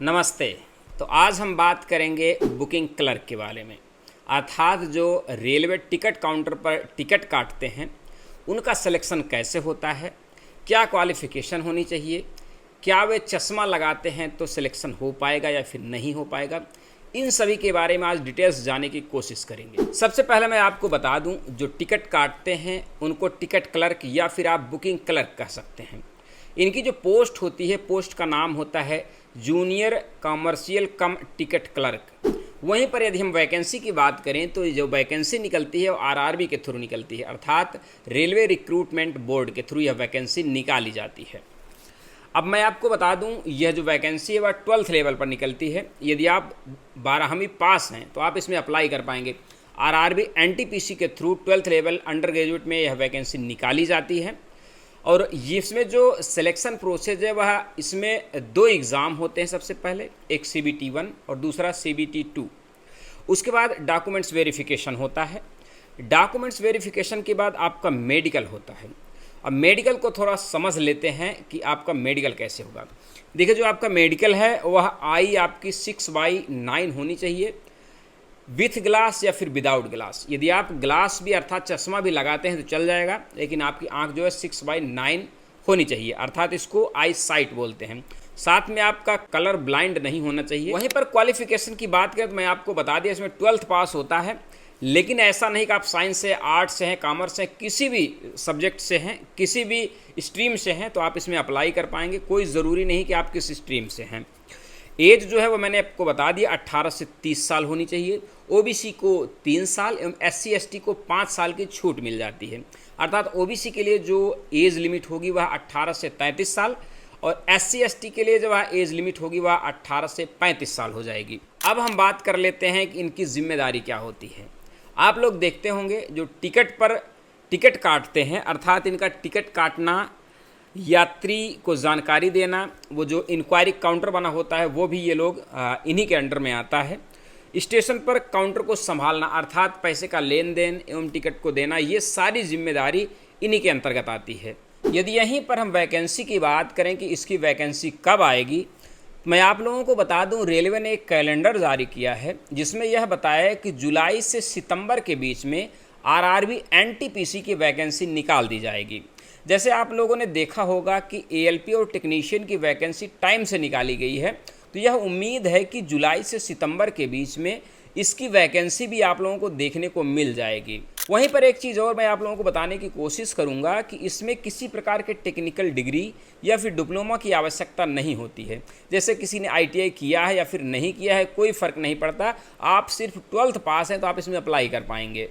नमस्ते। तो आज हम बात करेंगे बुकिंग क्लर्क के बारे में, अर्थात जो रेलवे टिकट काउंटर पर टिकट काटते हैं उनका सिलेक्शन कैसे होता है, क्या क्वालिफ़िकेशन होनी चाहिए, क्या वे चश्मा लगाते हैं तो सिलेक्शन हो पाएगा या फिर नहीं हो पाएगा, इन सभी के बारे में आज डिटेल्स जानने की कोशिश करेंगे। सबसे पहले मैं आपको बता दूं, जो टिकट काटते हैं उनको टिकट क्लर्क या फिर आप बुकिंग क्लर्क कह सकते हैं। इनकी जो पोस्ट होती है, पोस्ट का नाम होता है जूनियर कमर्शियल कम टिकट क्लर्क। वहीं पर यदि हम वैकेंसी की बात करें तो जो वैकेंसी निकलती है वो आरआरबी के थ्रू निकलती है, अर्थात रेलवे रिक्रूटमेंट बोर्ड के थ्रू यह वैकेंसी निकाली जाती है। अब मैं आपको बता दूं, यह जो वैकेंसी है वह 12th लेवल पर निकलती है। यदि आप 12वीं पास हैं तो आप इसमें अप्लाई कर पाएंगे। आरआरबी एनटीपीसी के through 12th level under graduate में यह वैकेंसी निकाली जाती है। और इसमें जो सिलेक्शन प्रोसेस है वह इसमें 2 एग्ज़ाम होते हैं। सबसे पहले एक CBT 1 और दूसरा CBT 2। उसके बाद डॉक्यूमेंट्स वेरिफिकेशन होता है। डॉक्यूमेंट्स वेरिफिकेशन के बाद आपका मेडिकल होता है। अब मेडिकल को थोड़ा समझ लेते हैं कि आपका मेडिकल कैसे होगा। देखिए, जो आपका मेडिकल है वह आई आपकी 6/9 होनी चाहिए, विथ ग्लास या फिर विदाउट ग्लास। यदि आप ग्लास भी अर्थात चश्मा भी लगाते हैं तो चल जाएगा, लेकिन आपकी आंख जो है 6/9 होनी चाहिए, अर्थात इसको आई साइट बोलते हैं। साथ में आपका कलर ब्लाइंड नहीं होना चाहिए। वहीं पर क्वालिफिकेशन की बात करें तो मैं आपको बता दिया, इसमें 12th पास होता है। लेकिन ऐसा नहीं कि आप साइंस से, आर्ट्स से हैं, कॉमर्स से, किसी भी सब्जेक्ट से हैं, किसी भी स्ट्रीम से हैं तो आप इसमें अप्लाई कर पाएंगे। कोई ज़रूरी नहीं कि आप किस स्ट्रीम से हैं। एज जो है वो मैंने आपको बता दिया, 18 से 30 साल होनी चाहिए। OBC को 3 साल एवं SC ST को 5 साल की छूट मिल जाती है। अर्थात OBC के लिए जो एज लिमिट होगी वह 18 से 33 साल और SC ST के लिए जो वह एज लिमिट होगी वह 18 से 35 साल हो जाएगी। अब हम बात कर लेते हैं कि इनकी जिम्मेदारी क्या होती है। आप लोग देखते होंगे जो टिकट पर टिकट काटते हैं, अर्थात इनका टिकट काटना, यात्री को जानकारी देना, वो जो इंक्वायरी काउंटर बना होता है वो भी ये लोग इन्हीं के अंडर में आता है। स्टेशन पर काउंटर को संभालना, अर्थात पैसे का लेन देन एवं टिकट को देना, ये सारी जिम्मेदारी इन्हीं के अंतर्गत आती है। यदि यहीं पर हम वैकेंसी की बात करें कि इसकी वैकेंसी कब आएगी, मैं आप लोगों को बता दूं, रेलवे ने एक कैलेंडर जारी किया है जिसमें यह बताया है कि जुलाई से सितंबर के बीच में आरआरबी एनटीपीसी की वैकेंसी निकाल दी जाएगी। जैसे आप लोगों ने देखा होगा कि ALP और टेक्नीशियन की वैकेंसी टाइम से निकाली गई है, तो यह उम्मीद है कि जुलाई से सितंबर के बीच में इसकी वैकेंसी भी आप लोगों को देखने को मिल जाएगी। वहीं पर एक चीज़ और मैं आप लोगों को बताने की कोशिश करूंगा कि इसमें किसी प्रकार के टेक्निकल डिग्री या फिर डिप्लोमा की आवश्यकता नहीं होती है। जैसे किसी ने ITI किया है या फिर नहीं किया है, कोई फ़र्क नहीं पड़ता। आप सिर्फ 12th पास हैं तो आप इसमें अप्लाई कर पाएंगे।